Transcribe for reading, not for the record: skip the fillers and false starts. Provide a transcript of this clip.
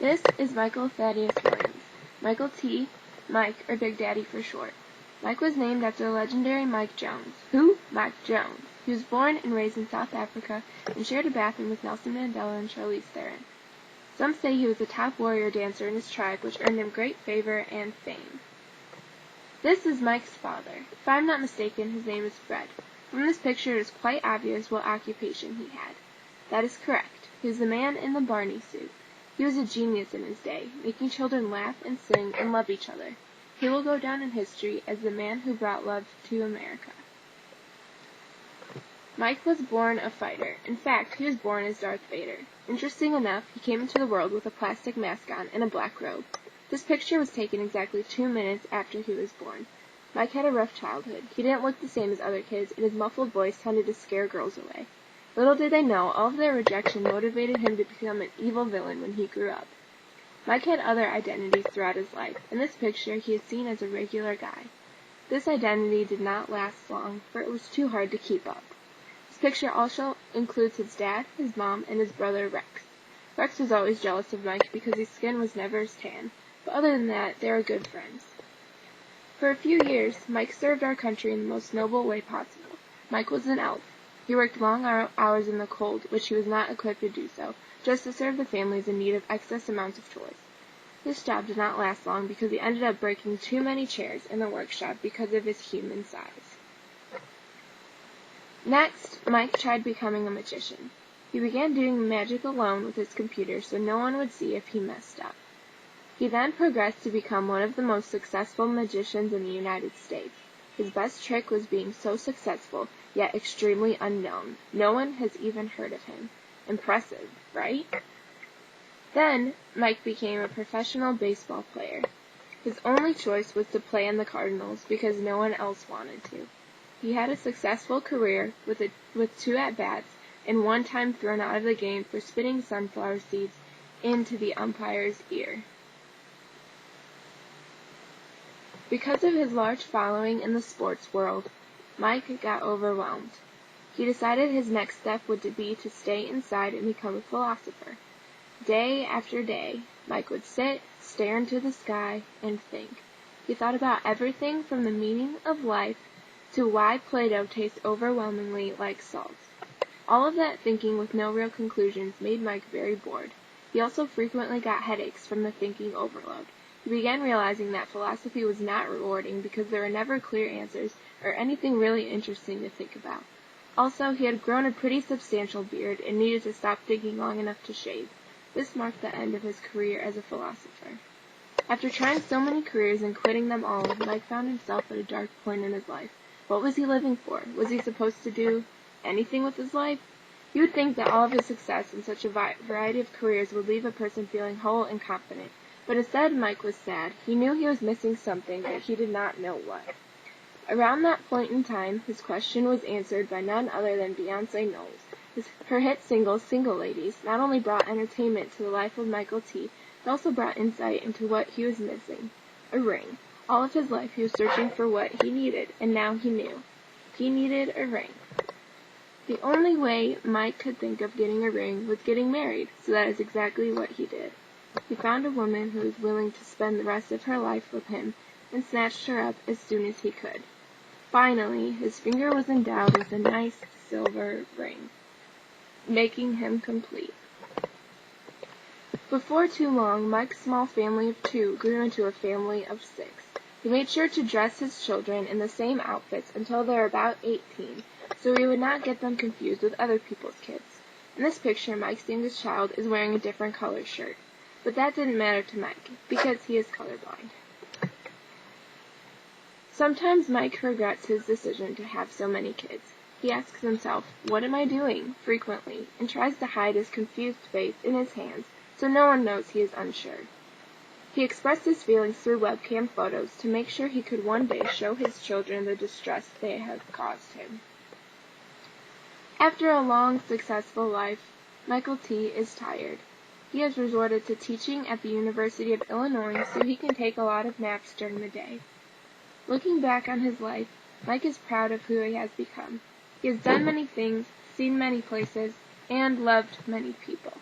This is Michael Thaddeus Williams. Michael T. Mike, or Big Daddy for short. Mike was named after the legendary Mike Jones. Who? Mike Jones. He was born and raised in South Africa and shared a bathroom with Nelson Mandela and Charlize Theron. Some say he was a top warrior dancer in his tribe, which earned him great favor and fame. This is Mike's father. If I'm not mistaken, his name is Fred. From this picture, it is quite obvious what occupation he had. That is correct. He was the man in the Barney suit. He was a genius in his day, making children laugh and sing and love each other. He will go down in history as the man who brought love to America. Mike was born a fighter. In fact, he was born as Darth Vader. Interesting enough, he came into the world with a plastic mask on and a black robe. This picture was taken exactly 2 minutes after he was born. Mike had a rough childhood. He didn't look the same as other kids, and his muffled voice tended to scare girls away. Little did they know, all of their rejection motivated him to become an evil villain when he grew up. Mike had other identities throughout his life. In this picture, he is seen as a regular guy. This identity did not last long, for it was too hard to keep up. This picture also includes his dad, his mom, and his brother Rex. Rex was always jealous of Mike because his skin was never as tan, but other than that, they were good friends. For a few years, Mike served our country in the most noble way possible. Mike was an elf. He worked long hours in the cold, which he was not equipped to do so, just to serve the families in need of excess amounts of toys. This job did not last long because he ended up breaking too many chairs in the workshop because of his human size. Next, Mike tried becoming a magician. He began doing magic alone with his computer so no one would see if he messed up. He then progressed to become one of the most successful magicians in the United States. His best trick was being so successful, yet extremely unknown. No one has even heard of him. Impressive, right? Then, Mike became a professional baseball player. His only choice was to play in the Cardinals because no one else wanted to. He had a successful career with 2 at-bats and 1 time thrown out of the game for spitting sunflower seeds into the umpire's ear. Because of his large following in the sports world, Mike got overwhelmed. He decided his next step would be to stay inside and become a philosopher. Day after day, Mike would sit, stare into the sky, and think. He thought about everything from the meaning of life to why Play-Doh tastes overwhelmingly like salt. All of that thinking with no real conclusions made Mike very bored. He also frequently got headaches from the thinking overload. He began realizing that philosophy was not rewarding because there were never clear answers or anything really interesting to think about. Also, he had grown a pretty substantial beard and needed to stop thinking long enough to shave. This marked the end of his career as a philosopher. After trying so many careers and quitting them all, Mike found himself at a dark point in his life. What was he living for? Was he supposed to do anything with his life? You would think that all of his success in such a variety of careers would leave a person feeling whole and confident. But instead, Mike was sad. He knew he was missing something, but he did not know what. Around that point in time, his question was answered by none other than Beyonce Knowles. Her hit single, Single Ladies, not only brought entertainment to the life of Michael T., it also brought insight into what he was missing. A ring. All of his life he was searching for what he needed, and now he knew. He needed a ring. The only way Mike could think of getting a ring was getting married, so that is exactly what he did. He found a woman who was willing to spend the rest of her life with him and snatched her up as soon as he could. Finally, his finger was endowed with a nice silver ring, making him complete. Before too long, Mike's small family of 2 grew into a family of 6. He made sure to dress his children in the same outfits until they were about 18, so he would not get them confused with other people's kids. In this picture, Mike's youngest child is wearing a different color shirt. But that didn't matter to Mike, because he is colorblind. Sometimes Mike regrets his decision to have so many kids. He asks himself, "What am I doing?" frequently, and tries to hide his confused face in his hands so no one knows he is unsure. He expressed his feelings through webcam photos to make sure he could one day show his children the distress they have caused him. After a long, successful life, Michael T. is tired. He has resorted to teaching at the University of Illinois so he can take a lot of naps during the day. Looking back on his life, Mike is proud of who he has become. He has done many things, seen many places, and loved many people.